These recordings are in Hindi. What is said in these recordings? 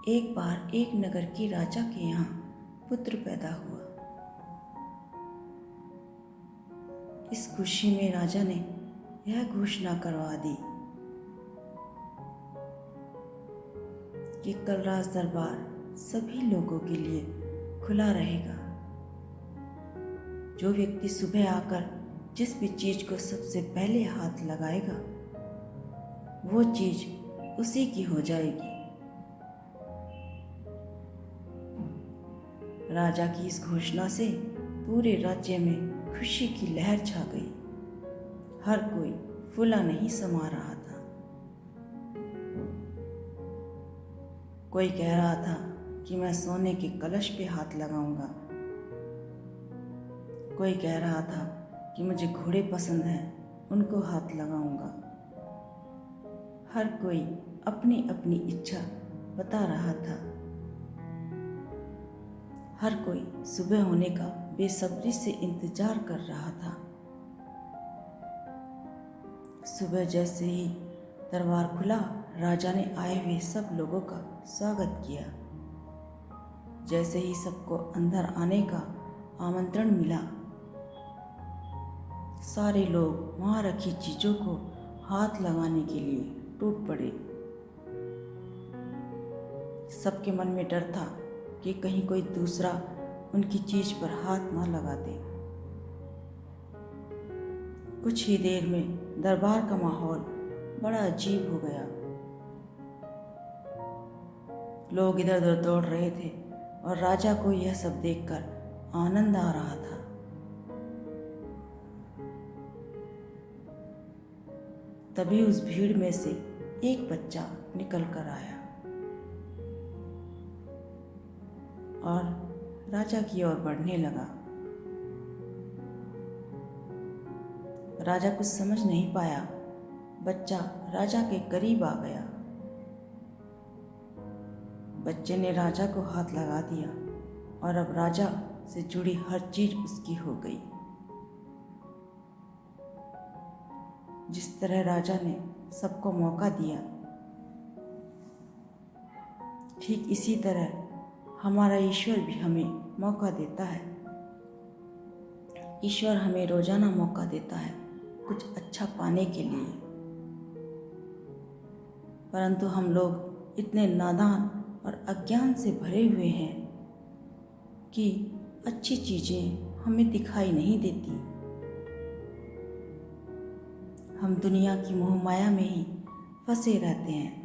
एक बार एक नगर के राजा के यहाँ पुत्र पैदा हुआ। इस खुशी में राजा ने यह घोषणा करवा दी कि कल राज दरबार सभी लोगों के लिए खुला रहेगा। जो व्यक्ति सुबह आकर जिस भी चीज को सबसे पहले हाथ लगाएगा वो चीज उसी की हो जाएगी। राजा की इस घोषणा से पूरे राज्य में खुशी की लहर छा गई। हर कोई फूला नहीं समा रहा था। कोई कह रहा था कि मैं सोने के कलश पे हाथ लगाऊंगा। कोई कह रहा था कि मुझे घोड़े पसंद हैं, उनको हाथ लगाऊंगा। हर कोई अपनी अपनी इच्छा बता रहा था। हर कोई सुबह होने का बेसब्री से इंतजार कर रहा था। सुबह जैसे ही दरबार खुला, राजा ने आए हुए सब लोगों का स्वागत किया। जैसे ही सबको अंदर आने का आमंत्रण मिला, सारे लोग वहां रखी चीजों को हाथ लगाने के लिए टूट पड़े। सबके मन में डर था कि कहीं कोई दूसरा उनकी चीज पर हाथ न लगा दे। कुछ ही देर में दरबार का माहौल बड़ा अजीब हो गया। लोग इधर उधर दौड़ रहे थे और राजा को यह सब देखकर आनंद आ रहा था। तभी उस भीड़ में से एक बच्चा निकल कर आया और राजा की ओर बढ़ने लगा। राजा कुछ समझ नहीं पाया। बच्चा राजा के करीब आ गया। बच्चे ने राजा को हाथ लगा दिया और अब राजा से जुड़ी हर चीज उसकी हो गई। जिस तरह राजा ने सबको मौका दिया, ठीक इसी तरह हमारा ईश्वर भी हमें मौका देता है। ईश्वर हमें रोजाना मौका देता है कुछ अच्छा पाने के लिए, परंतु हम लोग इतने नादान और अज्ञान से भरे हुए हैं कि अच्छी चीजें हमें दिखाई नहीं देती। हम दुनिया की मोह माया में ही फंसे रहते हैं।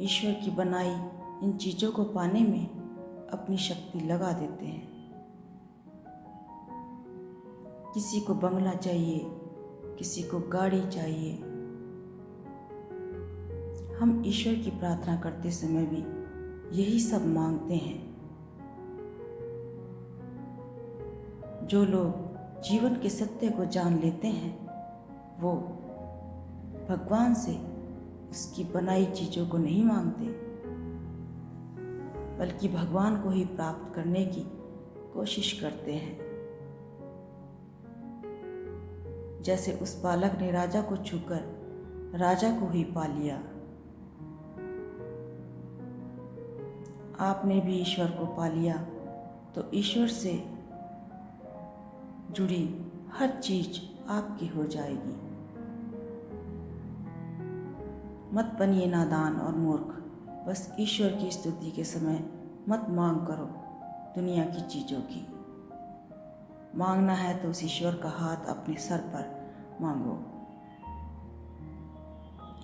ईश्वर की बनाई इन चीजों को पाने में अपनी शक्ति लगा देते हैं। किसी को बंगला चाहिए, किसी को गाड़ी चाहिए। हम ईश्वर की प्रार्थना करते समय भी यही सब मांगते हैं। जो लोग जीवन के सत्य को जान लेते हैं वो भगवान से उसकी बनाई चीजों को नहीं मांगते, बल्कि भगवान को ही प्राप्त करने की कोशिश करते हैं। जैसे उस बालक ने राजा को छूकर राजा को ही पा लिया। आपने भी ईश्वर को पा लिया तो ईश्वर से जुड़ी हर चीज आपकी हो जाएगी। मत बनिए नादान और मूर्ख। बस ईश्वर की स्तुति के समय मत मांग करो दुनिया की चीजों की। मांगना है तो उस ईश्वर का हाथ अपने सर पर मांगो।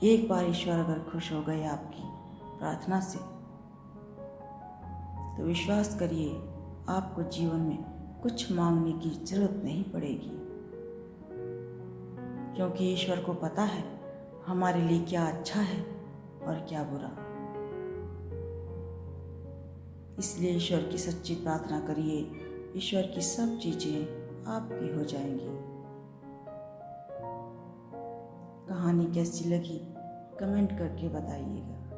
एक बार ईश्वर अगर खुश हो गए आपकी प्रार्थना से तो विश्वास करिए आपको जीवन में कुछ मांगने की जरूरत नहीं पड़ेगी, क्योंकि ईश्वर को पता है हमारे लिए क्या अच्छा है और क्या बुरा। इसलिए ईश्वर की सच्ची प्रार्थना करिए। ईश्वर की सब चीजें आपकी हो जाएंगी। कहानी कैसी लगी कमेंट करके बताइएगा।